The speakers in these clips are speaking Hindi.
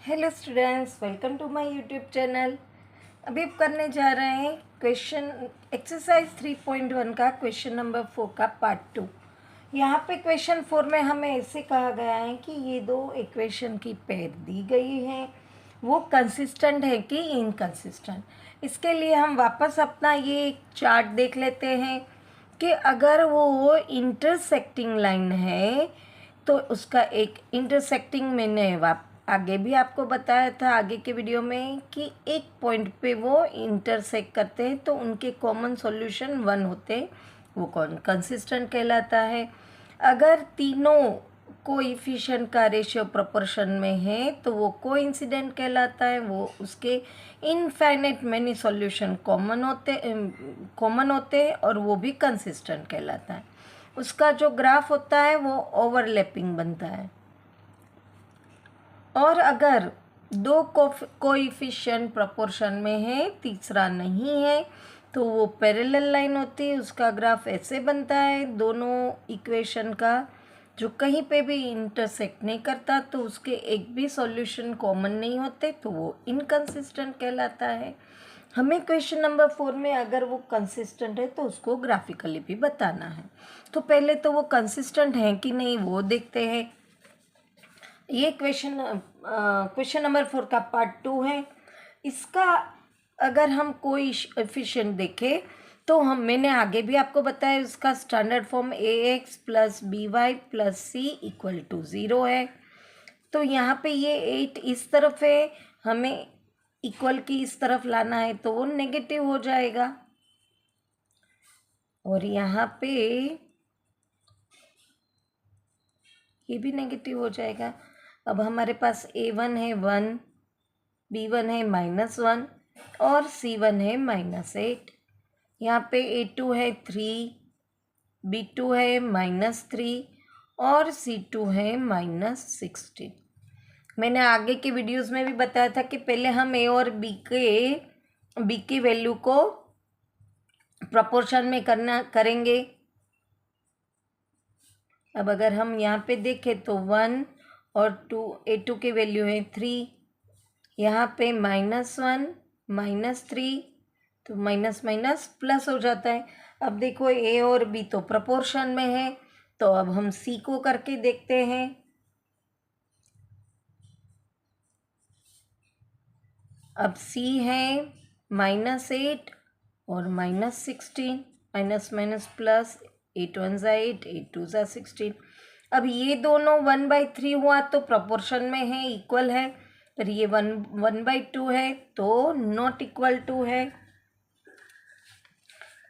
Hello students, welcome to my YouTube channel. अभी अब करने जा रहे हैं क्वेश्चन एक्सरसाइज 3.1 का क्वेश्चन नंबर 4 का पार्ट 2। यहाँ पे क्वेश्चन 4 में हमें ऐसे कहा गया है कि ये दो इक्वेशन की पेयर दी गई है, वो कंसिस्टेंट है कि इनकंसिस्टेंट। इसके लिए हम वापस अपना ये एक चार्ट देख लेते हैं कि अगर वो इंटरसेक्टिंग लाइन है तो उसका एक इंटरसेक्टिंग मैंने आगे भी आपको बताया था आगे के वीडियो में कि एक पॉइंट पे वो इंटरसेक्ट करते हैं तो उनके कॉमन सॉल्यूशन 1 होते हैं, वो कंसिस्टेंट कहलाता है। अगर तीनों कोएफिशिएंट का रेशियो प्रोपोर्शन में है तो वो कोइंसिडेंट कहलाता है, वो उसके इनफाइनाइट मैनी सॉल्यूशन कॉमन होते हैं और वो भी कंसिस्टेंट कहलाता है। उसका जो ग्राफ होता है वो ओवरलैपिंग बनता है। और अगर दो कोएफिशिएंट प्रोपोर्शन में है, तीसरा नहीं है, तो वो पैरेलल लाइन होती है, उसका ग्राफ ऐसे बनता है। दोनों इक्वेशन का जो कहीं पे भी इंटरसेक्ट नहीं करता तो उसके एक भी सॉल्यूशन कॉमन नहीं होते, तो वो इनकंसिस्टेंट कहलाता है। हमें क्वेश्चन नंबर 4 में अगर वो कंसिस्टेंट है तो उसको ग्राफिकली भी बताना है। तो पहले तो वो कंसिस्टेंट है कि नहीं वो देखते हैं। ये क्वेश्चन नंबर 4 का पार्ट 2 है। इसका अगर हम कोई एफिशिएंट देखें तो मैंने आगे भी आपको बताया, उसका standard form ax plus b y plus c equal to 0 है। तो यहाँ पे ये 8 इस तरफ है, हमें इक्वल की इस तरफ लाना है तो वो नेगेटिव हो जाएगा। और यहाँ पे ये भी नेगेटिव हो जाएगा। अब हमारे पास a1 है 1, b1 है -1 और c1 है -8। यहाँ पे a2 है 3, b2 है -3 और c2 है -16। मैंने आगे के वीडियोस में भी बताया था कि पहले हम a और b की वैल्यू को प्रोपोर्शन में करेंगे। अब अगर हम यहाँ पे देखें तो 1 और 2, a2 की वैल्यू है 3, यहाँ पे -1 -3, तो माइनस माइनस प्लस हो जाता है। अब देखो a और b तो प्रोपोर्शन में है, तो अब हम c को करके देखते हैं। अब c है -8 और -16, माइनस माइनस प्लस, 8 1 ज़ा 8, 8 2 ज़ा 16। अब ये दोनों 1/3 हुआ तो प्रोपोर्शन में है, इक्वल है। पर ये 1/2 है तो नॉट इक्वल टू है।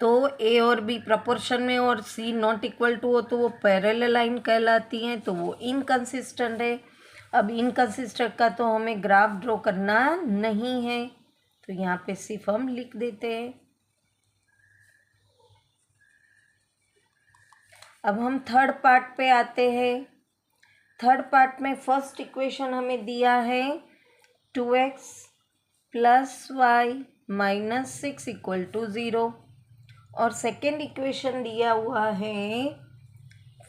तो ए और बी प्रोपोर्शन में और सी नॉट इक्वल टू हो तो वो पैरेलल लाइन कहलाती हैं, तो वो इनकंसिस्टेंट है। अब इनकंसिस्टेंट का तो हमें ग्राफ ड्रॉ करना नहीं है, तो यहाँ पे सिर्फ हम लिख देते हैं। अब हम थर्ड पार्ट पे आते हैं। थर्ड पार्ट में फर्स्ट इक्वेशन हमें दिया है 2x + y - 6 = 0 और सेकेंड इक्वेशन दिया हुआ है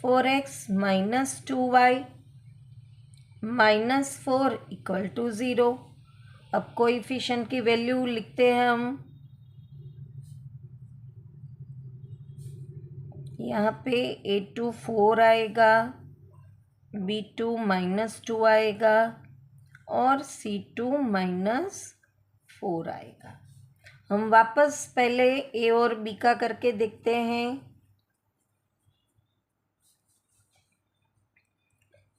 4x - 2y - 4 = 0। अब कोएफिशिएंट की वैल्यू लिखते हैं हम। यहाँ पे a2 4 आएगा, b2 -2 आएगा और c2 -4 आएगा। हम वापस पहले a और b का करके देखते हैं।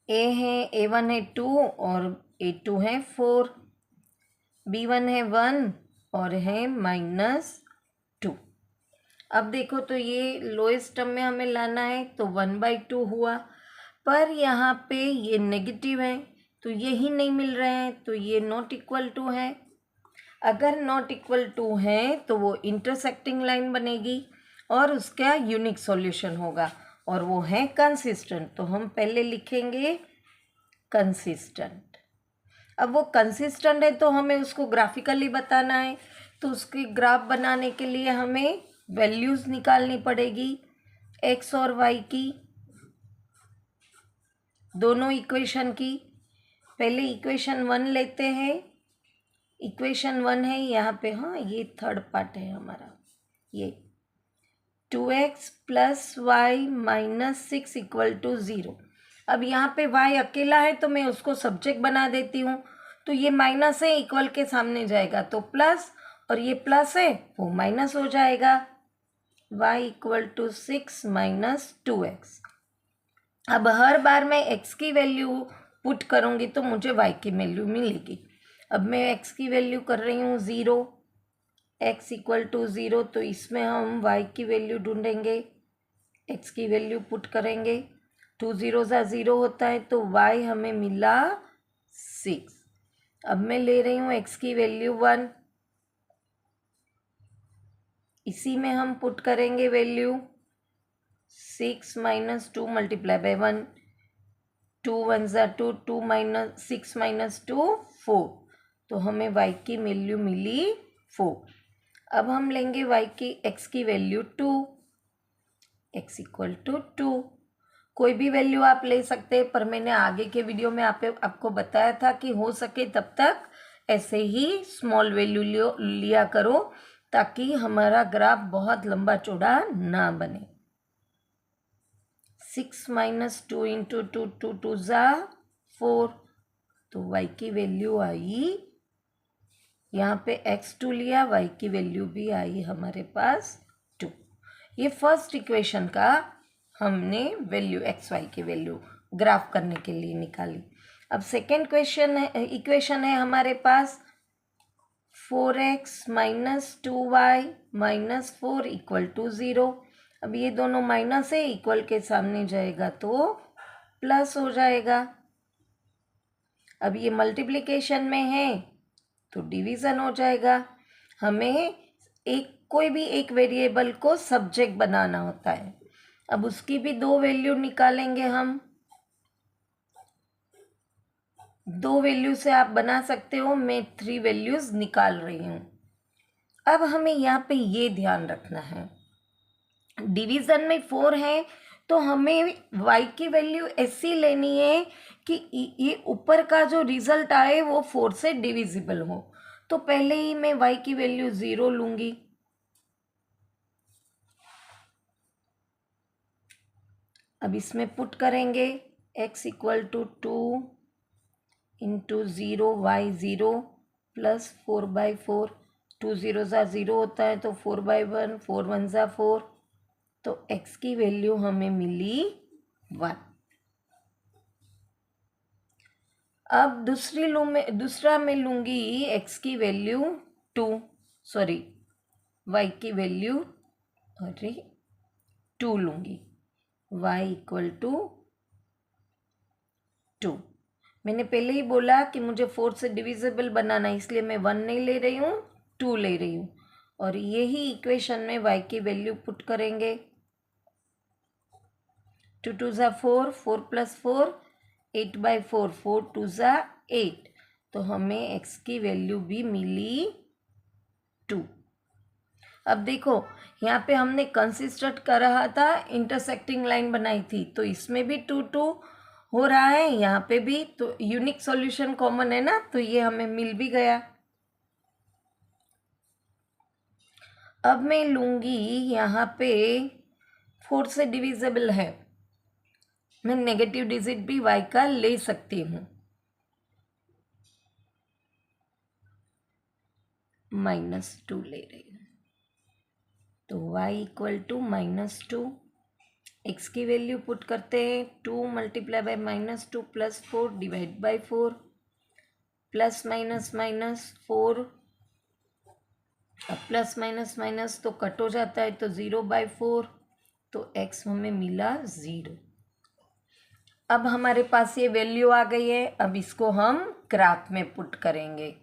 a1 है 2 और a2 है 4, b1 है 1 और है -2। अब देखो तो ये लोएस्ट टर्म में हमें लाना है तो 1/2 हुआ, पर यहाँ पे ये नेगेटिव है तो यही नहीं मिल रहे हैं, तो ये नॉट इक्वल टू है। अगर नॉट इक्वल टू है तो वो इंटरसेक्टिंग लाइन बनेगी और उसका यूनिक सॉल्यूशन होगा और वो है कंसिस्टेंट, तो हम पहले लिखेंगे कंसिस्टेंट। अब वो कंसिस्टेंट है तो हमें उसको ग्राफिकली बताना है, तो उसकी ग्राफ बनाने के लिए हमें वैल्यूज़ निकालनी पड़ेगी x और y की, दोनों इक्वेशन की। पहले इक्वेशन 1 लेते हैं। इक्वेशन 1 है यहाँ पे, हाँ ये थर्ड पार्ट है हमारा, ये 2x plus y minus 6 equal to 0। अब यहाँ पे y अकेला है तो मैं उसको सब्जेक्ट बना देती हूँ, तो ये माइनस है, इक्वल के सामने जाएगा तो प्लस, और ये प्लस है वो माइनस हो जाएगा। y equal to 6 minus 2x। अब हर बार मैं x की वैल्यू पुट करूँगी तो मुझे y की वैल्यू मिलेगी। अब मैं x की वैल्यू कर रही हूँ 0, x इक्वल टू 0, तो इसमें हम y की वैल्यू ढूंढेंगे, x की वैल्यू पुट करेंगे, 2 0 0 होता है तो y हमें मिला 6। अब मैं ले रही हूँ x की वैल्यू 1, इसी में हम पुट करेंगे वैल्यू 6 माइनस 2 मल्टीप्लाई बाय 1, 2 1 ज़ा 2, 2 माइनस 6 माइनस 2 4, तो हमें y की वैल्यू मिली 4। अब हम लेंगे y की x की वैल्यू 2, x इक्वल टू 2। कोई भी वैल्यू आप ले सकते हैं, पर मैंने आगे के वीडियो में आपको बताया था कि हो सके तब तक ऐसे ही स्मॉल वैल्यू लिया करो, ताकि हमारा ग्राफ बहुत लंबा चौड़ा ना बने। 6 माइनस 2 इंटू 2, 2 2 ज़ा 4, तो y की वैल्यू आई, यहाँ पे x2 लिया, y की वैल्यू भी आई हमारे पास 2। ये फर्स्ट इक्वेशन का हमने वैल्यू एक्स वाई की वैल्यू ग्राफ करने के लिए निकाली। अब सेकेंड इक्वेशन है हमारे पास 4x minus 2y minus 4 equal to 0। अब ये दोनों माइनस है, इक्वल के सामने जाएगा तो प्लस हो जाएगा। अब ये मल्टीप्लिकेशन में है तो डिवीज़न हो जाएगा। हमें कोई भी एक वेरिएबल को सब्जेक्ट बनाना होता है। अब उसकी भी दो वैल्यू निकालेंगे हम, दो वैल्यू से आप बना सकते हो, मैं 3 वैल्यूज निकाल रही हूँ। अब हमें यहाँ पे ये ध्यान रखना है, डिवीज़न में 4 है तो हमें y की वैल्यू ऐसी लेनी है कि ये ऊपर का जो रिजल्ट आए वो 4 से डिविजिबल हो। तो पहले ही मैं y की वैल्यू 0 लूँगी, अब इसमें पुट करेंगे x equal to 2 into 0 y 0 plus 4/4, 2 0 ज़ा 0 होता है तो 4/1, 4 1 ज़ा 4, तो x की वैल्यू हमें मिली 1। अब दूसरा मैं लूँगी x की वैल्यू 2, सॉरी y की वैल्यू 2 लूँगी, y इक्वल टू 2। मैंने पहले ही बोला कि मुझे 4 से डिविजिबल बनाना है, इसलिए मैं 1 नहीं ले रही हूँ, 2 ले रही हूँ। और यही इक्वेशन में y की वैल्यू पुट करेंगे, 2 2 ज़ा 4, 4 प्लस 4, 8/4, 4 2 ज़ा 8, तो हमें x की वैल्यू भी मिली 2। अब देखो यहाँ पे हमने कंसिस्टेंट कर रहा था, इंटरसेक्टिंग लाइन बनाई थी, तो इसमें भी 2 2 हो रहा है, यहाँ पे भी, तो यूनिक सॉल्यूशन कॉमन है ना, तो ये हमें मिल भी गया। अब मैं लूँगी यहाँ पे 4 से डिविजिबल है, मैं नेगेटिव डिजिट भी y का ले सकती हूँ, -2 ले रही हूँ, तो y इक्वल टू -2। x की वैल्यू पुट करते हैं, 2 multiply by -2 plus 4 divide by 4, plus minus minus 4, अब प्लस माइनस माइनस तो कट हो जाता है तो 0/4, तो x हमें मिला 0। अब हमारे पास ये वैल्यू आ गई है, अब इसको हम ग्राफ में पुट करेंगे।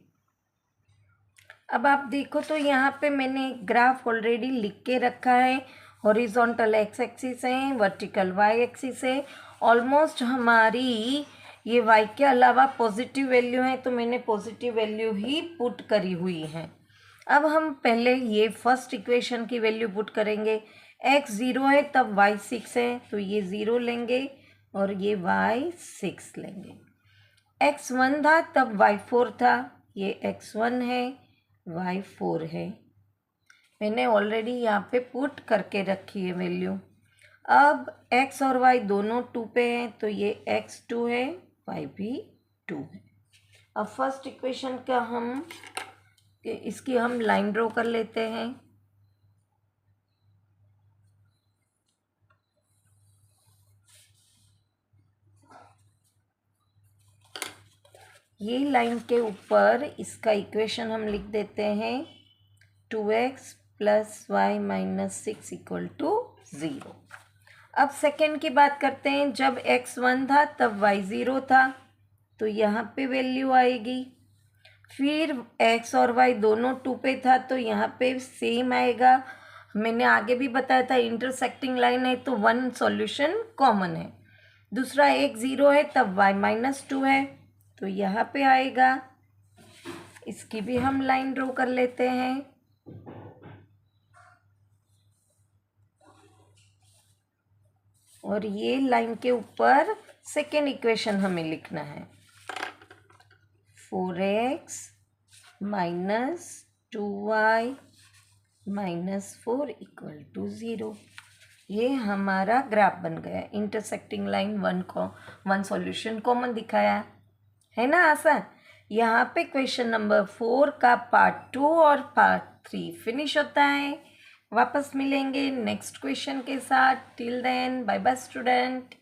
अब आप देखो तो यहाँ पे मैंने ग्राफ ऑलरेडी लिख के रखा है, हॉरिजॉन्टल x एक्सिस है, वर्टिकल y एक्सिस है। ऑलमोस्ट हमारी ये y के अलावा पॉजिटिव वैल्यू है, तो मैंने पॉजिटिव वैल्यू ही पुट करी हुई है। अब हम पहले ये फर्स्ट इक्वेशन की वैल्यू पुट करेंगे, x 0 है तब y 6 है, तो ये 0 लेंगे और ये y 6 लेंगे। x1 था तब y4 था, ये x1 है, y4 है। मैंने ऑलरेडी यहाँ पे पुट करके रखी है वैल्यू। अब x और y दोनों 2 पे हैं तो ये x2 है, y भी 2 है। अब फर्स्ट इक्वेशन का इसकी हम लाइन ड्रॉ कर लेते हैं। ये लाइन के ऊपर इसका इक्वेशन हम लिख देते हैं 2x + y - 6 = 0। अब सेकेंड की बात करते हैं। जब x1 था तब y 0 था तो यहाँ पे वैल्यू आएगी। फिर x और y दोनों 2 पे था तो यहाँ पे सेम आएगा। मैंने आगे भी बताया था इंटरसेक्टिंग लाइन है तो वन सॉल्यूशन कॉमन है। दूसरा एक 0 है तब y - 2 है तो यहाँ पे आएगा। इसकी भी हम लाइन ड्रॉ कर लेते हैं। और ये लाइन के ऊपर सेकेंड इक्वेशन हमें लिखना है 4x - 2y - 4 = 0। ये हमारा ग्राफ बन गया। Intersecting line one solution common दिखाया है ना, आसान। यहाँ पे क्वेश्चन नंबर 4 का पार्ट 2 और पार्ट 3 फिनिश होता है। वापस मिलेंगे नेक्स्ट क्वेश्चन के साथ। Till then bye bye student.